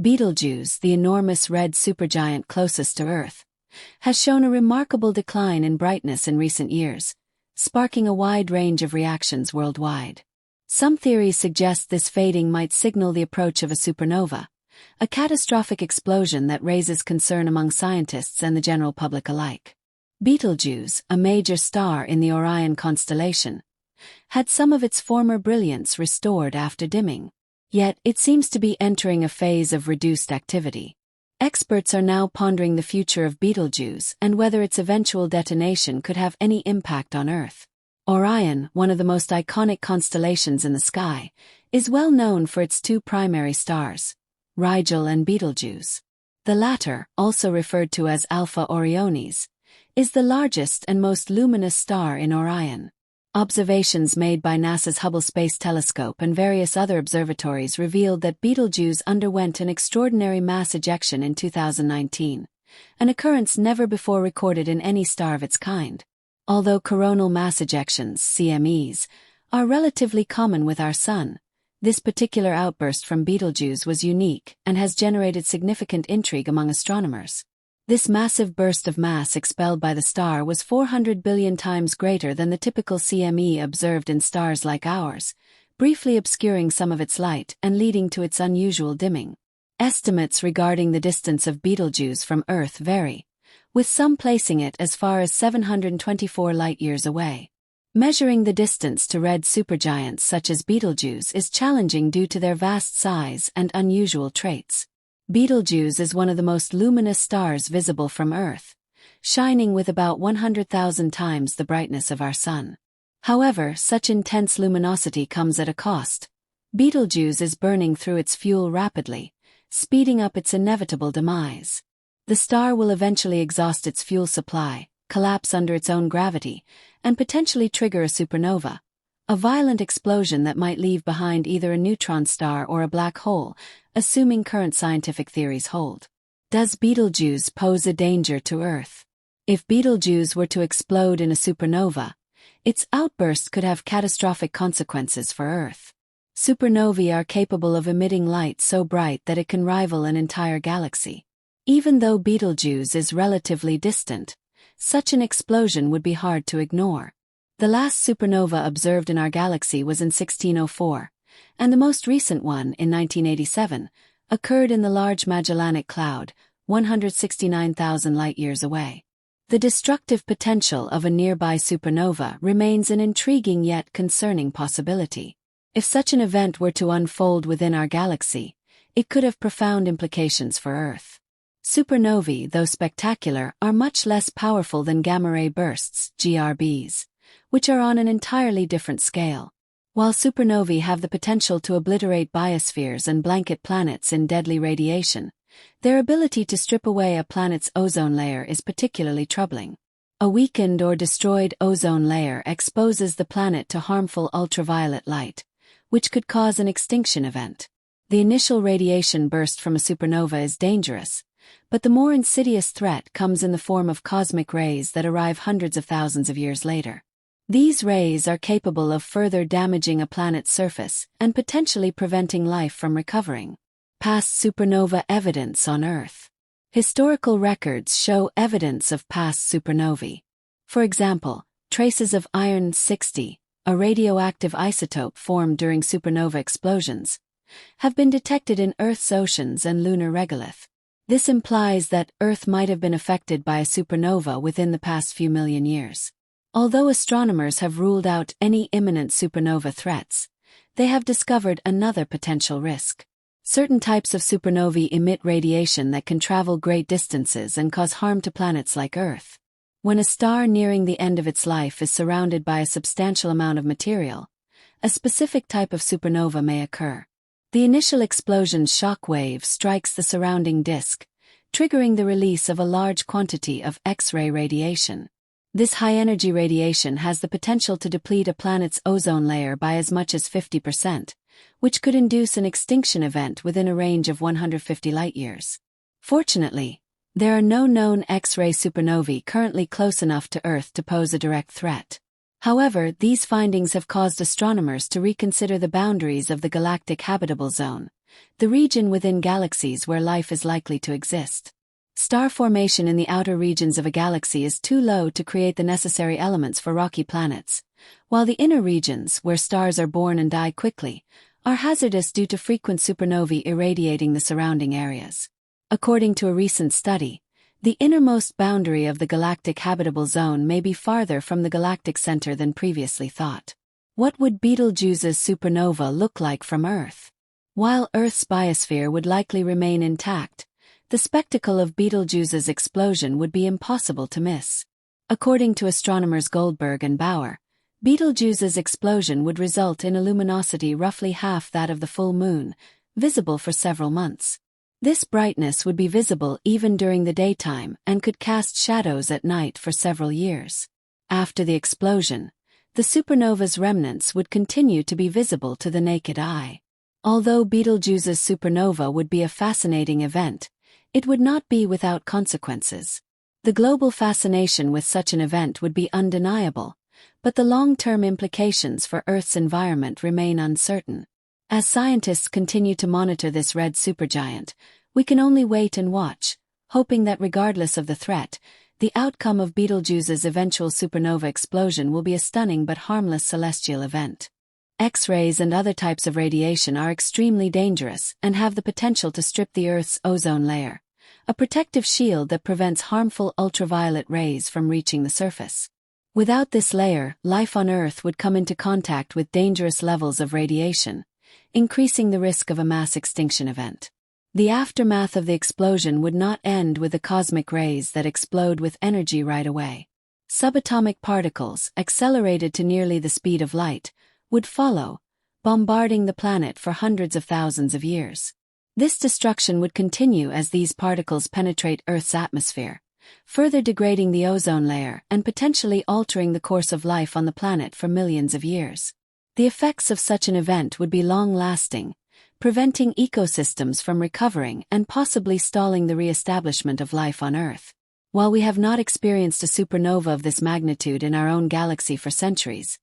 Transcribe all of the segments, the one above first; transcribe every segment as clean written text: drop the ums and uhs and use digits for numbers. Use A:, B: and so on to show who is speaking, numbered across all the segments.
A: Betelgeuse, the enormous red supergiant closest to Earth, has shown a remarkable decline in brightness in recent years, sparking a wide range of reactions worldwide. Some theories suggest this fading might signal the approach of a supernova, a catastrophic explosion that raises concern among scientists and the general public alike. Betelgeuse, a major star in the Orion constellation, had some of its former brilliance restored after dimming. Yet, it seems to be entering a phase of reduced activity. Experts are now pondering the future of Betelgeuse and whether its eventual detonation could have any impact on Earth. Orion, one of the most iconic constellations in the sky, is well known for its two primary stars, Rigel and Betelgeuse. The latter, also referred to as Alpha Orionis, is the largest and most luminous star in Orion. Observations made by NASA's Hubble Space Telescope and various other observatories revealed that Betelgeuse underwent an extraordinary mass ejection in 2019, an occurrence never before recorded in any star of its kind. Although coronal mass ejections, CMEs, are relatively common with our Sun, this particular outburst from Betelgeuse was unique and has generated significant intrigue among astronomers. This massive burst of mass expelled by the star was 400 billion times greater than the typical CME observed in stars like ours, briefly obscuring some of its light and leading to its unusual dimming. Estimates regarding the distance of Betelgeuse from Earth vary, with some placing it as far as 724 light-years away. Measuring the distance to red supergiants such as Betelgeuse is challenging due to their vast size and unusual traits. Betelgeuse is one of the most luminous stars visible from Earth, shining with about 100,000 times the brightness of our Sun. However, such intense luminosity comes at a cost. Betelgeuse is burning through its fuel rapidly, speeding up its inevitable demise. The star will eventually exhaust its fuel supply, collapse under its own gravity, and potentially trigger a supernova, a violent explosion that might leave behind either a neutron star or a black hole, assuming current scientific theories hold. Does Betelgeuse pose a danger to Earth? If Betelgeuse were to explode in a supernova, its outburst could have catastrophic consequences for Earth. Supernovae are capable of emitting light so bright that it can rival an entire galaxy. Even though Betelgeuse is relatively distant, such an explosion would be hard to ignore. The last supernova observed in our galaxy was in 1604, and the most recent one, in 1987, occurred in the Large Magellanic Cloud, 169,000 light-years away. The destructive potential of a nearby supernova remains an intriguing yet concerning possibility. If such an event were to unfold within our galaxy, it could have profound implications for Earth. Supernovae, though spectacular, are much less powerful than gamma-ray bursts, GRBs, which are on an entirely different scale. While supernovae have the potential to obliterate biospheres and blanket planets in deadly radiation, their ability to strip away a planet's ozone layer is particularly troubling. A weakened or destroyed ozone layer exposes the planet to harmful ultraviolet light, which could cause an extinction event. The initial radiation burst from a supernova is dangerous, but the more insidious threat comes in the form of cosmic rays that arrive hundreds of thousands of years later. These rays are capable of further damaging a planet's surface and potentially preventing life from recovering. Past supernova evidence on Earth. Historical records show evidence of past supernovae. For example, traces of iron-60, a radioactive isotope formed during supernova explosions, have been detected in Earth's oceans and lunar regolith. This implies that Earth might have been affected by a supernova within the past few million years. Although astronomers have ruled out any imminent supernova threats, they have discovered another potential risk. Certain types of supernovae emit radiation that can travel great distances and cause harm to planets like Earth. When a star nearing the end of its life is surrounded by a substantial amount of material, a specific type of supernova may occur. The initial explosion's shock wave strikes the surrounding disk, triggering the release of a large quantity of X-ray radiation. This high-energy radiation has the potential to deplete a planet's ozone layer by as much as 50%, which could induce an extinction event within a range of 150 light-years. Fortunately, there are no known X-ray supernovae currently close enough to Earth to pose a direct threat. However, these findings have caused astronomers to reconsider the boundaries of the galactic habitable zone, the region within galaxies where life is likely to exist. Star formation in the outer regions of a galaxy is too low to create the necessary elements for rocky planets, while the inner regions, where stars are born and die quickly, are hazardous due to frequent supernovae irradiating the surrounding areas. According to a recent study, the innermost boundary of the galactic habitable zone may be farther from the galactic center than previously thought. What would Betelgeuse's supernova look like from Earth? While Earth's biosphere would likely remain intact, the spectacle of Betelgeuse's explosion would be impossible to miss. According to astronomers Goldberg and Bauer, Betelgeuse's explosion would result in a luminosity roughly half that of the full moon, visible for several months. This brightness would be visible even during the daytime and could cast shadows at night for several years. After the explosion, the supernova's remnants would continue to be visible to the naked eye. Although Betelgeuse's supernova would be a fascinating event, it would not be without consequences. The global fascination with such an event would be undeniable, but the long-term implications for Earth's environment remain uncertain. As scientists continue to monitor this red supergiant, we can only wait and watch, hoping that regardless of the threat, the outcome of Betelgeuse's eventual supernova explosion will be a stunning but harmless celestial event. X-rays and other types of radiation are extremely dangerous and have the potential to strip the Earth's ozone layer, a protective shield that prevents harmful ultraviolet rays from reaching the surface. Without this layer, life on Earth would come into contact with dangerous levels of radiation, increasing the risk of a mass extinction event. The aftermath of the explosion would not end with the cosmic rays that explode with energy right away. Subatomic particles, accelerated to nearly the speed of light, would follow, bombarding the planet for hundreds of thousands of years. This destruction would continue as these particles penetrate Earth's atmosphere, further degrading the ozone layer and potentially altering the course of life on the planet for millions of years. The effects of such an event would be long-lasting, preventing ecosystems from recovering and possibly stalling the re-establishment of life on Earth. While we have not experienced a supernova of this magnitude in our own galaxy for centuries,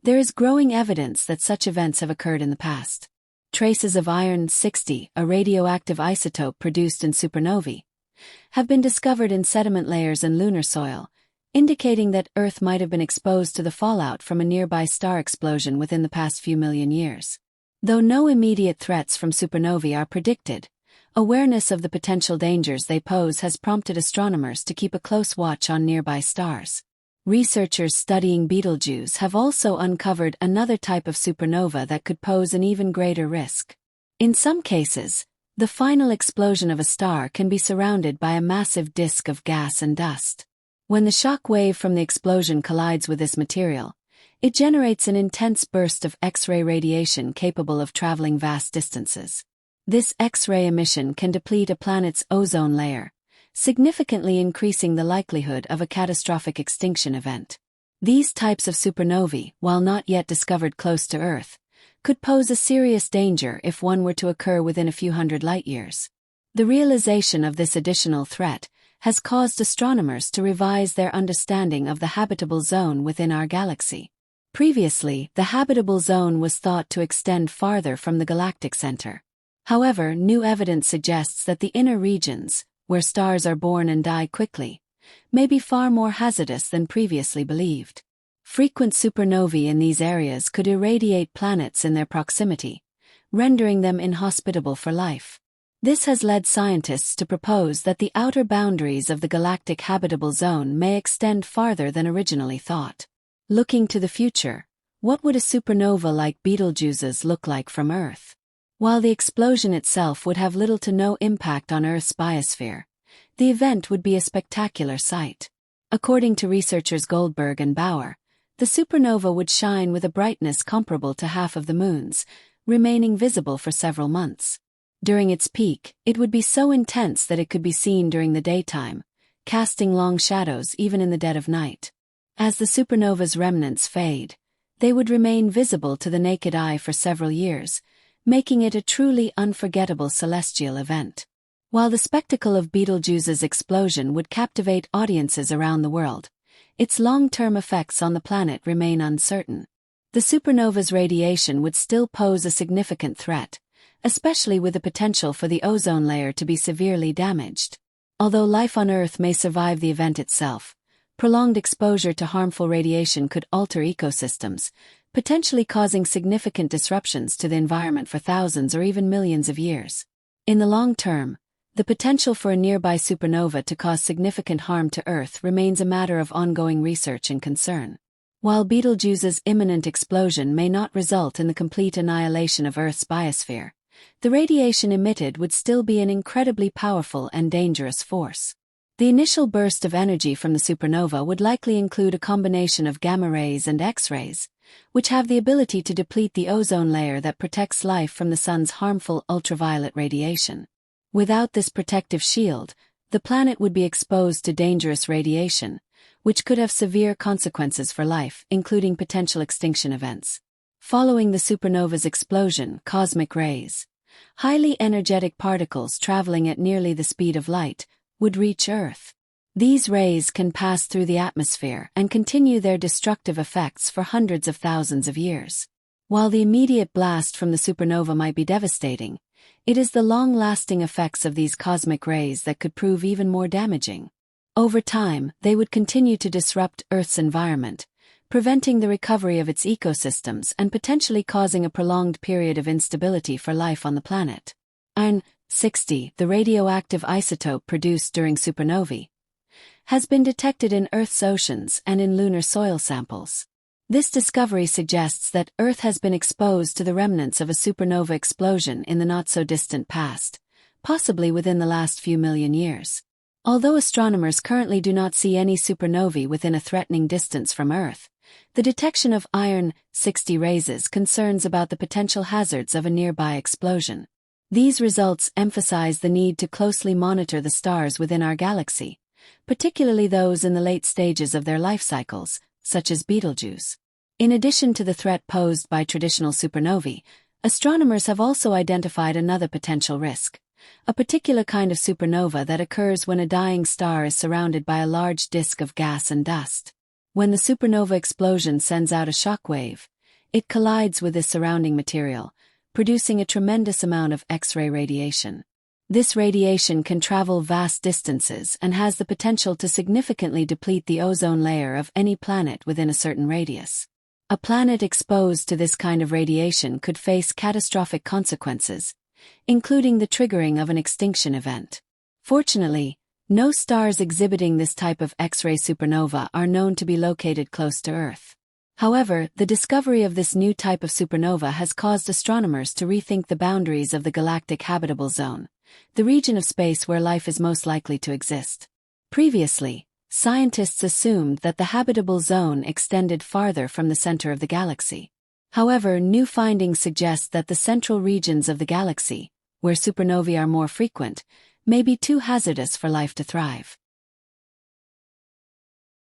A: there is growing evidence that such events have occurred in the past. Traces of iron-60, a radioactive isotope produced in supernovae, have been discovered in sediment layers and lunar soil, indicating that Earth might have been exposed to the fallout from a nearby star explosion within the past few million years. Though no immediate threats from supernovae are predicted, awareness of the potential dangers they pose has prompted astronomers to keep a close watch on nearby stars. Researchers studying Betelgeuse have also uncovered another type of supernova that could pose an even greater risk. In some cases, the final explosion of a star can be surrounded by a massive disk of gas and dust. When the shock wave from the explosion collides with this material, it generates an intense burst of X-ray radiation capable of traveling vast distances. This X-ray emission can deplete a planet's ozone layer, significantly increasing the likelihood of a catastrophic extinction event. These types of supernovae, while not yet discovered close to Earth, could pose a serious danger if one were to occur within a few hundred light-years. The realization of this additional threat has caused astronomers to revise their understanding of the habitable zone within our galaxy. Previously, the habitable zone was thought to extend farther from the galactic center. However, new evidence suggests that the inner regions, where stars are born and die quickly, may be far more hazardous than previously believed. Frequent supernovae in these areas could irradiate planets in their proximity, rendering them inhospitable for life. This has led scientists to propose that the outer boundaries of the galactic habitable zone may extend farther than originally thought. Looking to the future, what would a supernova like Betelgeuse's look like from Earth? While the explosion itself would have little to no impact on Earth's biosphere, the event would be a spectacular sight. According to researchers Goldberg and Bauer, the supernova would shine with a brightness comparable to half of the moon's, remaining visible for several months. During its peak, it would be so intense that it could be seen during the daytime, casting long shadows even in the dead of night. As the supernova's remnants fade, they would remain visible to the naked eye for several years, making it a truly unforgettable celestial event. While the spectacle of Betelgeuse's explosion would captivate audiences around the world, its long-term effects on the planet remain uncertain. The supernova's radiation would still pose a significant threat, especially with the potential for the ozone layer to be severely damaged. Although life on Earth may survive the event itself, prolonged exposure to harmful radiation could alter ecosystems, potentially causing significant disruptions to the environment for thousands or even millions of years. In the long term, the potential for a nearby supernova to cause significant harm to Earth remains a matter of ongoing research and concern. While Betelgeuse's imminent explosion may not result in the complete annihilation of Earth's biosphere, the radiation emitted would still be an incredibly powerful and dangerous force. The initial burst of energy from the supernova would likely include a combination of gamma rays and X-rays, which have the ability to deplete the ozone layer that protects life from the sun's harmful ultraviolet radiation. Without this protective shield, the planet would be exposed to dangerous radiation, which could have severe consequences for life, including potential extinction events. Following the supernova's explosion, cosmic rays, highly energetic particles traveling at nearly the speed of light, would reach Earth. These rays can pass through the atmosphere and continue their destructive effects for hundreds of thousands of years. While the immediate blast from the supernova might be devastating, it is the long-lasting effects of these cosmic rays that could prove even more damaging. Over time, they would continue to disrupt Earth's environment, preventing the recovery of its ecosystems and potentially causing a prolonged period of instability for life on the planet. Iron-60, the radioactive isotope produced during supernovae, has been detected in Earth's oceans and in lunar soil samples. This discovery suggests that Earth has been exposed to the remnants of a supernova explosion in the not-so-distant past, possibly within the last few million years. Although astronomers currently do not see any supernovae within a threatening distance from Earth, the detection of iron-60 raises concerns about the potential hazards of a nearby explosion. These results emphasize the need to closely monitor the stars within our galaxy, particularly those in the late stages of their life cycles, such as Betelgeuse. In addition to the threat posed by traditional supernovae, astronomers have also identified another potential risk: a particular kind of supernova that occurs when a dying star is surrounded by a large disk of gas and dust. When the supernova explosion sends out a shock wave, it collides with the surrounding material, producing a tremendous amount of X-ray radiation. This radiation can travel vast distances and has the potential to significantly deplete the ozone layer of any planet within a certain radius. A planet exposed to this kind of radiation could face catastrophic consequences, including the triggering of an extinction event. Fortunately, no stars exhibiting this type of X-ray supernova are known to be located close to Earth. However, the discovery of this new type of supernova has caused astronomers to rethink the boundaries of the galactic habitable zone, the region of space where life is most likely to exist. Previously, scientists assumed that the habitable zone extended farther from the center of the galaxy. However, new findings suggest that the central regions of the galaxy, where supernovae are more frequent, may be too hazardous for life to thrive.